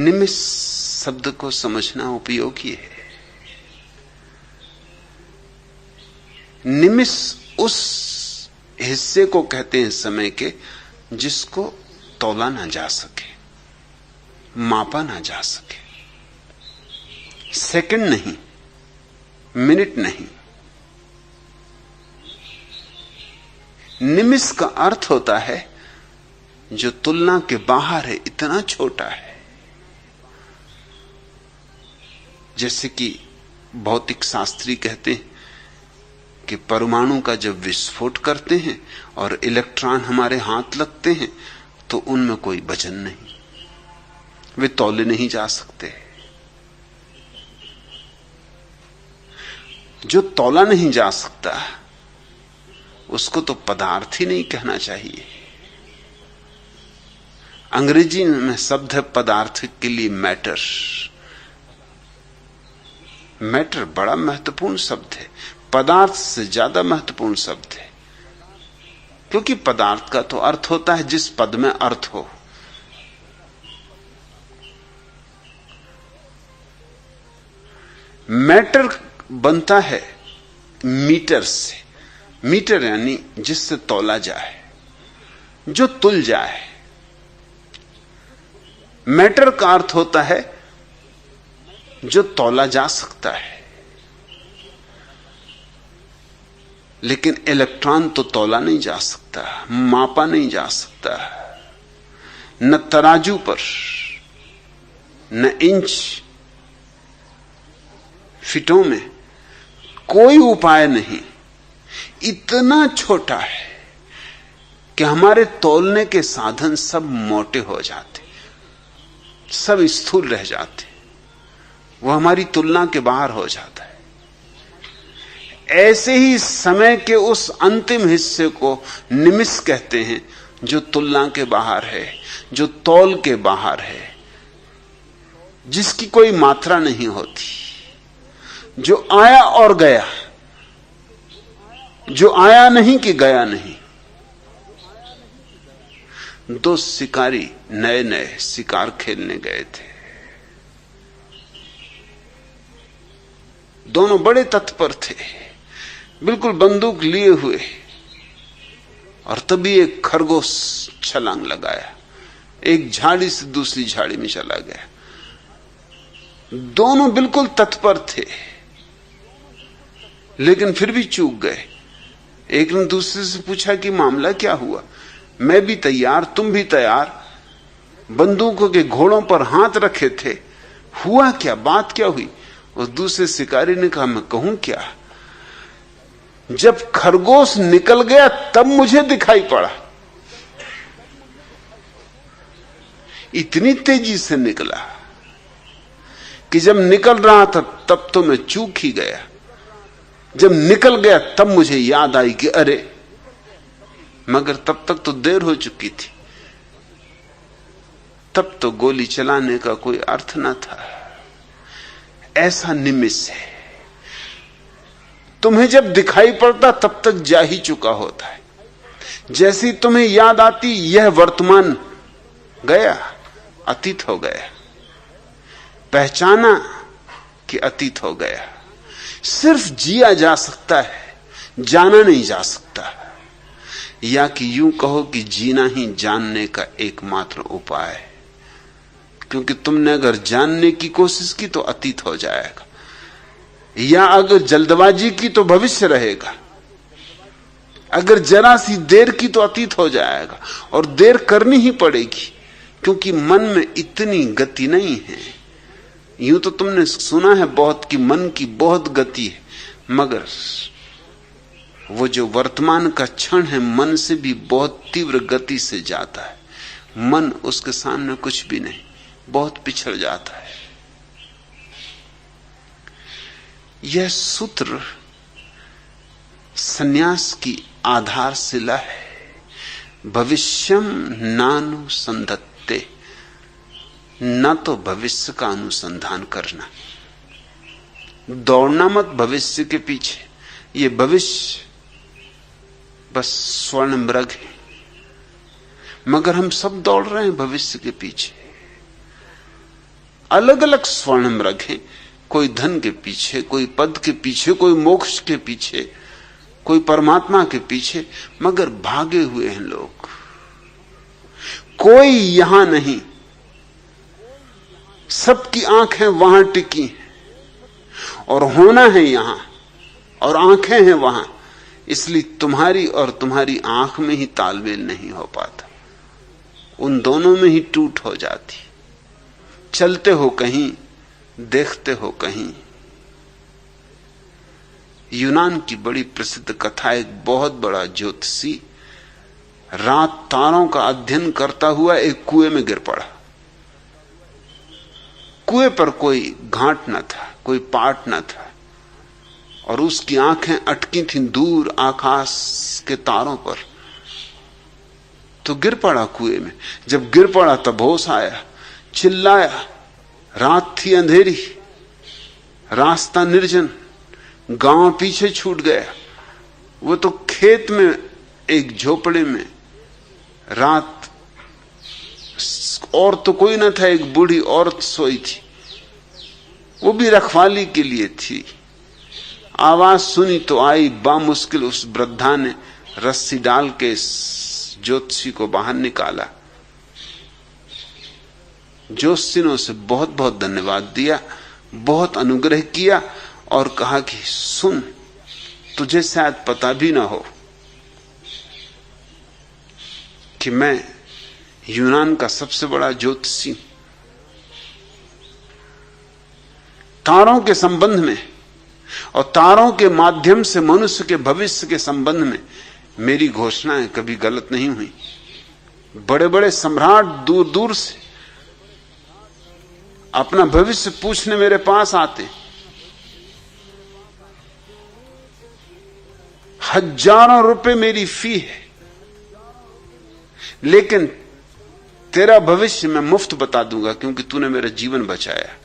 निमिष शब्द को समझना उपयोगी है। निमिष उस हिस्से को कहते हैं समय के जिसको तौला ना जा सके, मापा ना जा सके। सेकंड नहीं, मिनट नहीं। निमिष का अर्थ होता है जो तुलना के बाहर है, इतना छोटा है। जैसे कि भौतिक शास्त्री कहते हैं कि परमाणु का जब विस्फोट करते हैं और इलेक्ट्रॉन हमारे हाथ लगते हैं तो उनमें कोई वजन नहीं, वे तौले नहीं जा सकते। जो तौला नहीं जा सकता उसको तो पदार्थ ही नहीं कहना चाहिए। अंग्रेजी में शब्द है पदार्थ के लिए मैटर। मैटर बड़ा महत्वपूर्ण शब्द है, पदार्थ से ज्यादा महत्वपूर्ण शब्द है, क्योंकि पदार्थ का तो अर्थ होता है जिस पद में अर्थ हो। मैटर बनता है मीटर से। मीटर यानी जिससे तौला जाए, जो तुल जाए। मैटर का अर्थ होता है जो तौला जा सकता है। लेकिन इलेक्ट्रॉन तो तौला नहीं जा सकता, मापा नहीं जा सकता। न तराजू पर, न इंच फीटों में कोई उपाय नहीं। इतना छोटा है कि हमारे तौलने के साधन सब मोटे हो जाते, सब स्थूल रह जाते, वह हमारी तुलना के बाहर हो जाता है। ऐसे ही समय के उस अंतिम हिस्से को निमिष कहते हैं जो तुलना के बाहर है, जो तौल के बाहर है, जिसकी कोई मात्रा नहीं होती, जो आया और गया, जो आया नहीं कि गया नहीं। दो शिकारी नए नए शिकार खेलने गए थे। दोनों बड़े तत्पर थे, बिल्कुल बंदूक लिए हुए, और तभी एक खरगोश छलांग लगाया, एक झाड़ी से दूसरी झाड़ी में चला गया। दोनों बिल्कुल तत्पर थे, लेकिन फिर भी चूक गए। एक ने दूसरे से पूछा कि मामला क्या हुआ? मैं भी तैयार, तुम भी तैयार, बंदूकों के घोड़ों पर हाथ रखे थे, हुआ क्या, बात क्या हुई? उस दूसरे शिकारी ने कहा, मैं कहूं क्या, जब खरगोश निकल गया तब मुझे दिखाई पड़ा। इतनी तेजी से निकला कि जब निकल रहा था तब तो मैं चूक ही गया। जब निकल गया तब मुझे याद आई कि अरे, मगर तब तक तो देर हो चुकी थी। तब तो गोली चलाने का कोई अर्थ न था। ऐसा निमिष है, तुम्हें जब दिखाई पड़ता तब तक जा ही चुका होता है। जैसी तुम्हें याद आती यह वर्तमान गया, अतीत हो गया। पहचाना कि अतीत हो गया। सिर्फ जिया जा सकता है, जाना नहीं जा सकता। या कि यूं कहो कि जीना ही जानने का एकमात्र उपाय है, क्योंकि तुमने अगर जानने की कोशिश की तो अतीत हो जाएगा, या अगर जल्दबाजी की तो भविष्य रहेगा, अगर जरा सी देर की तो अतीत हो जाएगा। और देर करनी ही पड़ेगी, क्योंकि मन में इतनी गति नहीं है। यूं तो तुमने सुना है बहुत कि मन की बहुत गति है, मगर वो जो वर्तमान का क्षण है मन से भी बहुत तीव्र गति से जाता है। मन उसके सामने कुछ भी नहीं, बहुत पिछड़ जाता है। यह सूत्र सन्यास की आधारशिला है। भविष्यम नानुसंधत्ते, न तो भविष्य का अनुसंधान करना, दौड़ना मत भविष्य के पीछे। ये भविष्य बस स्वर्ण मृग है, मगर हम सब दौड़ रहे हैं भविष्य के पीछे। अलग अलग स्वर्ण मृग हैं, कोई धन के पीछे, कोई पद के पीछे, कोई मोक्ष के पीछे, कोई परमात्मा के पीछे, मगर भागे हुए हैं लोग। कोई यहां नहीं, सबकी आंखें वहां टिकी हैं और होना है यहां और आंखें हैं वहां, इसलिए तुम्हारी और तुम्हारी आंख में ही तालमेल नहीं हो पाता, उन दोनों में ही टूट हो जाती। चलते हो कहीं, देखते हो कहीं। यूनान की बड़ी प्रसिद्ध कथा, एक बहुत बड़ा ज्योतिषी रात तारों का अध्ययन करता हुआ एक कुएं में गिर पड़ा। कुएं पर कोई घाट न था, कोई पाट न था, और उसकी आंखें अटकी थीं दूर आकाश के तारों पर। तो गिर पड़ा कुएं में। जब गिर पड़ा तब होश आया, चिल्लाया। रात थी अंधेरी, रास्ता निर्जन, गांव पीछे छूट गया। वो तो खेत में एक झोपड़े में रात, और तो कोई न था, एक बूढ़ी औरत सोई थी, वो भी रखवाली के लिए थी। आवाज सुनी तो आई, बामुश्किल उस वृद्धा ने रस्सी डाल के ज्योतिषी को बाहर निकाला। ज्योतिषी ने उसे बहुत बहुत धन्यवाद दिया, बहुत अनुग्रह किया और कहा कि सुन, तुझे शायद पता भी ना हो कि मैं यूनान का सबसे बड़ा ज्योतिषी, तारों के संबंध में और तारों के माध्यम से मनुष्य के भविष्य के संबंध में मेरी घोषणाएं कभी गलत नहीं हुई। बड़े बड़े सम्राट दूर दूर से अपना भविष्य पूछने मेरे पास आते, हजारों रुपए मेरी फी है, लेकिन तेरा भविष्य मैं मुफ्त बता दूंगा क्योंकि तूने मेरा जीवन बचाया।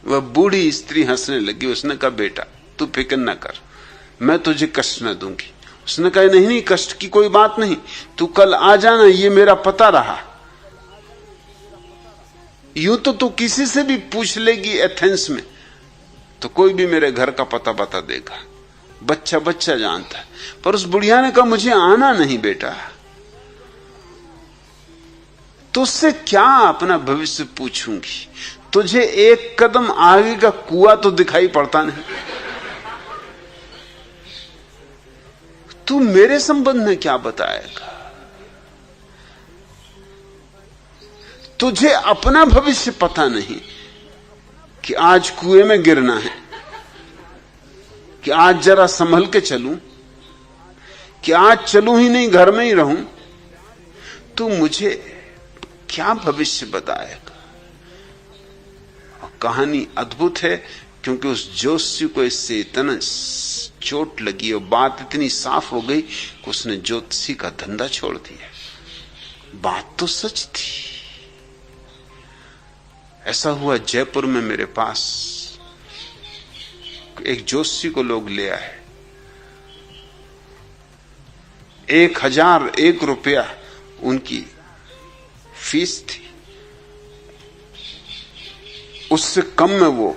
वह बूढ़ी स्त्री हंसने लगी। उसने कहा, बेटा तू फिक्र न कर, मैं तुझे कष्ट न दूंगी। उसने कहा, नहीं नहीं, कष्ट की कोई बात नहीं, तू कल आ जाना, ये मेरा पता रहा। यूं तो तू किसी से भी पूछ लेगी एथेंस में तो कोई भी मेरे घर का पता बता देगा, बच्चा बच्चा जानता है। पर उस बुढ़िया ने कहा, मुझे आना नहीं बेटा, तुझसे क्या अपना भविष्य पूछूंगी, तुझे एक कदम आगे का कुआं तो दिखाई पड़ता नहीं, तू मेरे संबंध में क्या बताएगा। तुझे अपना भविष्य पता नहीं कि आज कुएं में गिरना है, कि आज जरा संभल के चलूं, कि आज चलूं ही नहीं घर में ही रहूं। तू मुझे क्या भविष्य बताएगा। और कहानी अद्भुत है क्योंकि उस ज्योतिषी को इससे इतना चोट लगी और बात इतनी साफ हो गई कि उसने ज्योतिषी का धंधा छोड़ दिया। बात तो सच थी। ऐसा हुआ जयपुर में मेरे पास एक ज्योतिषी को लोग ले आए, 1001 रुपया उनकी फीस थी, उससे कम में वो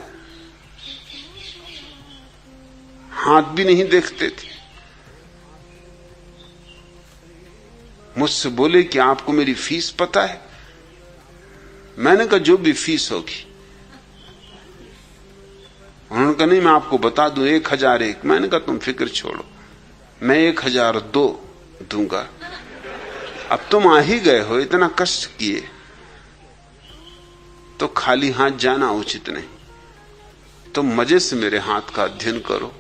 हाथ भी नहीं देखते थे। मुझसे बोले कि आपको मेरी फीस पता है। मैंने कहा जो भी फीस होगी। उन्होंने कहा नहीं मैं आपको बता दूं 1001। मैंने कहा तुम फिक्र छोड़ो, मैं 1002 दूंगा। अब तुम आ ही गए हो, इतना कष्ट किए तो खाली हाथ जाना उचित नहीं। तुम मजे से मेरे हाथ का अध्ययन करो।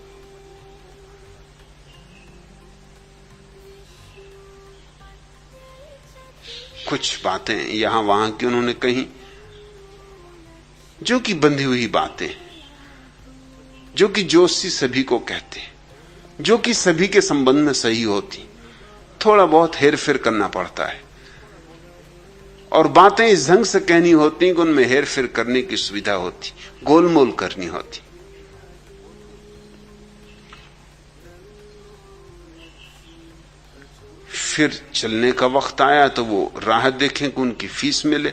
कुछ बातें यहां वहां की उन्होंने कही जो कि बंधी हुई बातें, जो कि जोशी सभी को कहते, जो कि सभी के संबंध में सही होती। थोड़ा बहुत हेर फेर करना पड़ता है और बातें इस ढंग से कहनी होती कि उनमें हेर फेर करने की सुविधा होती, गोलमोल करनी होती। फिर चलने का वक्त आया तो वो राह देखें कि उनकी फीस मिले।